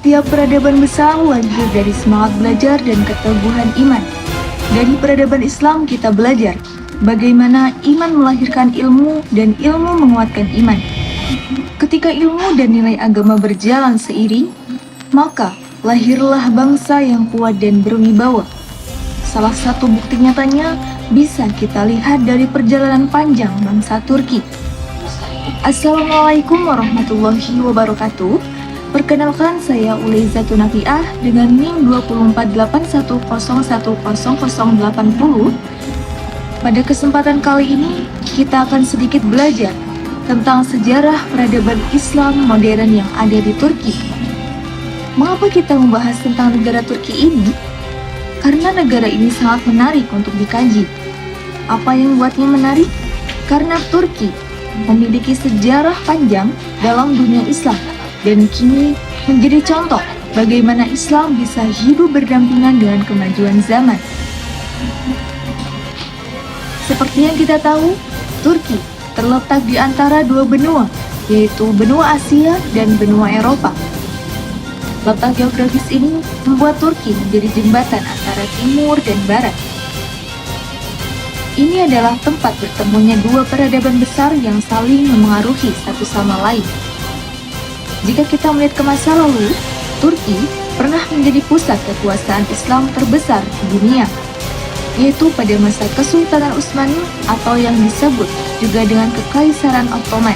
Setiap peradaban besar lahir dari semangat belajar dan keteguhan iman. Dari peradaban Islam kita belajar bagaimana iman melahirkan ilmu dan ilmu menguatkan iman. Ketika ilmu dan nilai agama berjalan seiring, maka lahirlah bangsa yang kuat dan berwibawa. Salah satu bukti nyatanya bisa kita lihat dari perjalanan panjang bangsa Turki. Assalamualaikum warahmatullahi wabarakatuh. Perkenalkan, saya Uleizatun Nafiah dengan NIM 24810100080. Pada kesempatan kali ini, kita akan sedikit belajar tentang sejarah peradaban Islam modern yang ada di Turki. Mengapa kita membahas tentang negara Turki ini? Karena negara ini sangat menarik untuk dikaji. Apa yang membuatnya menarik? Karena Turki memiliki sejarah panjang dalam dunia Islam dan kini menjadi contoh bagaimana Islam bisa hidup berdampingan dengan kemajuan zaman. Seperti yang kita tahu, Turki terletak di antara dua benua, yaitu benua Asia dan benua Eropa. Letak geografis ini membuat Turki menjadi jembatan antara timur dan barat. Ini adalah tempat bertemunya dua peradaban besar yang saling memengaruhi satu sama lain. Jika kita melihat ke masa lalu, Turki pernah menjadi pusat kekuasaan Islam terbesar di dunia, yaitu pada masa Kesultanan Utsmani atau yang disebut juga dengan Kekaisaran Ottoman.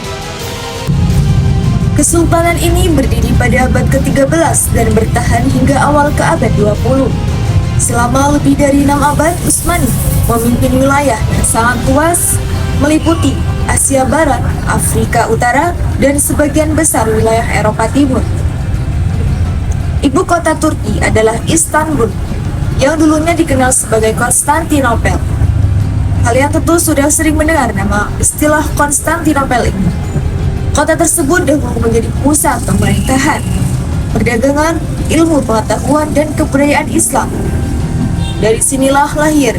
Kesultanan ini berdiri pada abad ke-13 dan bertahan hingga awal ke abad 20. Selama lebih dari 6 abad, Utsmani memimpin wilayah yang sangat luas, meliputi Asia Barat, Afrika Utara, dan sebagian besar wilayah Eropa Timur. Ibu kota Turki adalah Istanbul, yang dulunya dikenal sebagai Konstantinopel. Kalian tentu sudah sering mendengar nama istilah Konstantinopel ini. Kota tersebut dahulu menjadi pusat pemerintahan, perdagangan, ilmu pengetahuan, dan kebudayaan Islam. Dari sinilah lahir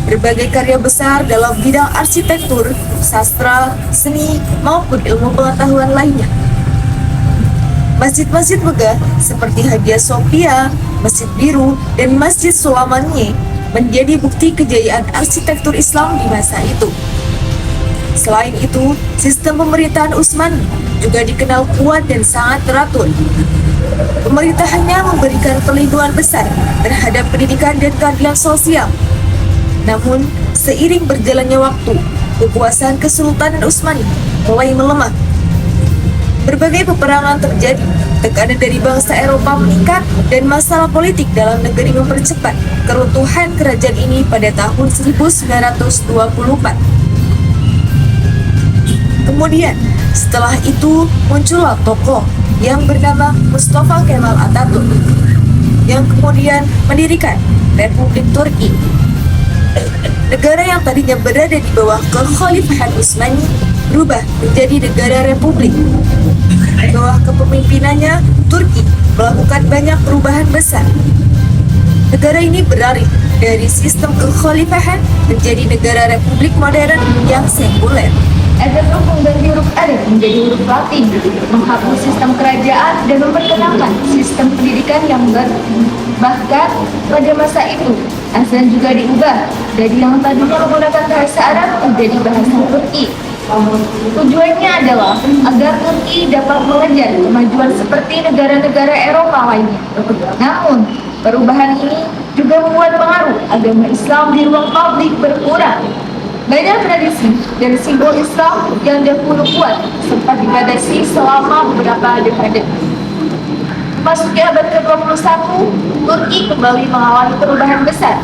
berbagai karya besar dalam bidang arsitektur, sastra, seni, maupun ilmu pengetahuan lainnya. Masjid-masjid megah seperti Hagia Sophia, Masjid Biru, dan Masjid Sulamanye menjadi bukti kejayaan arsitektur Islam di masa itu. Selain itu, sistem pemerintahan Utsmani juga dikenal kuat dan sangat teratur. Pemerintahannya memberikan perlindungan besar terhadap pendidikan dan keadilan sosial. Namun, seiring berjalannya waktu, kekuasaan Kesultanan Utsmani mulai melemah. Berbagai peperangan terjadi, tekanan dari bangsa Eropa meningkat, dan masalah politik dalam negeri mempercepat keruntuhan kerajaan ini pada tahun 1924. Kemudian, setelah itu muncullah tokoh yang bernama Mustafa Kemal Atatürk, yang kemudian mendirikan Republik Turki. Negara yang tadinya berada di bawah kekhalifahan Utsmani berubah menjadi negara republik. Di bawah kepemimpinannya, Turki melakukan banyak perubahan besar. Negara ini beralih dari sistem kekhalifahan menjadi negara republik modern yang sekuler. Atatürk mengganti huruf alif menjadi huruf Latin, menghapus sistem kerajaan dan memperkenalkan sistem pendidikan yang baru. Bahkan pada masa itu, azan juga diubah dari yang tadinya menggunakan bahasa Arab menjadi bahasa Turki. Tujuannya adalah agar Turki dapat mengejar kemajuan seperti negara-negara Eropa lainnya. Namun, perubahan ini juga membuat pengaruh agama Islam di ruang publik berkurang. Banyak tradisi dan simbol Islam yang dahulu kuat sempat dibatasi selama beberapa dekade. Memasuki abad ke-21, Turki kembali mengalami perubahan besar.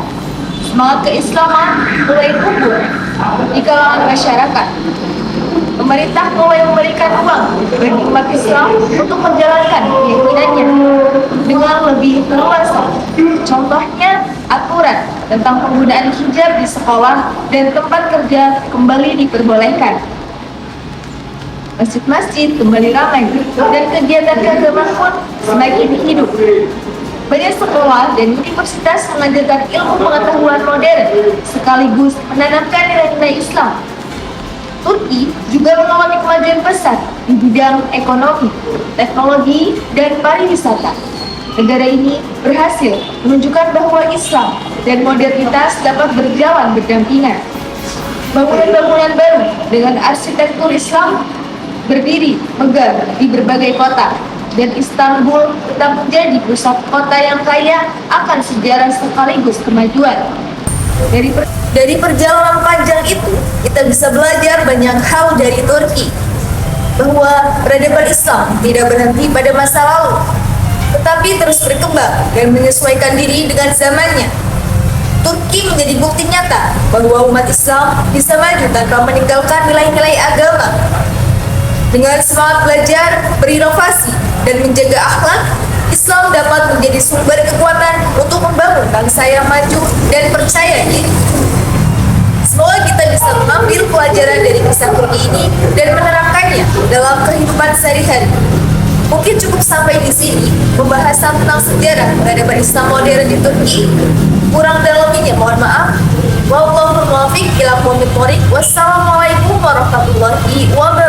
Semangat keislaman mulai tumbuh di kalangan masyarakat. Pemerintah mulai memberikan ruang bagi umat Islam untuk menjalankan keyakinannya dengan lebih leluasa. Contohnya, aturan tentang penggunaan hijab di sekolah dan tempat kerja kembali diperbolehkan. Masjid-masjid kembali ramai dan kegiatan keagamaan pun semakin hidup. Banyak sekolah dan universitas mengajarkan ilmu pengetahuan modern sekaligus menanamkan nilai-nilai Islam. Turki juga mengalami kemajuan besar di bidang ekonomi, teknologi, dan pariwisata. Negara ini berhasil menunjukkan bahwa Islam dan modernitas dapat berjalan berdampingan. Bangunan-bangunan baru dengan arsitektur Islam berdiri megah di berbagai kota, dan Istanbul tetap menjadi pusat kota yang kaya akan sejarah sekaligus kemajuan. Dari perjalanan panjang itu, kita bisa belajar banyak hal dari Turki, bahwa peradaban Islam tidak berhenti pada masa lalu, tetapi terus berkembang dan menyesuaikan diri dengan zamannya. Turki menjadi bukti nyata bahwa umat Islam bisa maju tanpa meninggalkan nilai-nilai agama. Dengan semangat belajar, berinovasi, dan menjaga akhlak, Islam dapat menjadi sumber kekuatan untuk membangun bangsa yang maju dan percaya diri. Semoga kita bisa mengambil pelajaran dari kisah Turki ini dan menerapkannya dalam kehidupan sehari-hari. Mungkin cukup sampai di sini pembahasan tentang sejarah peradaban Islam modern di Turki. Kurang dan lebihnya mohon maaf. Wallahul muwaffiq ila aqwamit thoriq. Wassalamualaikum warahmatullahi wabarakatuh.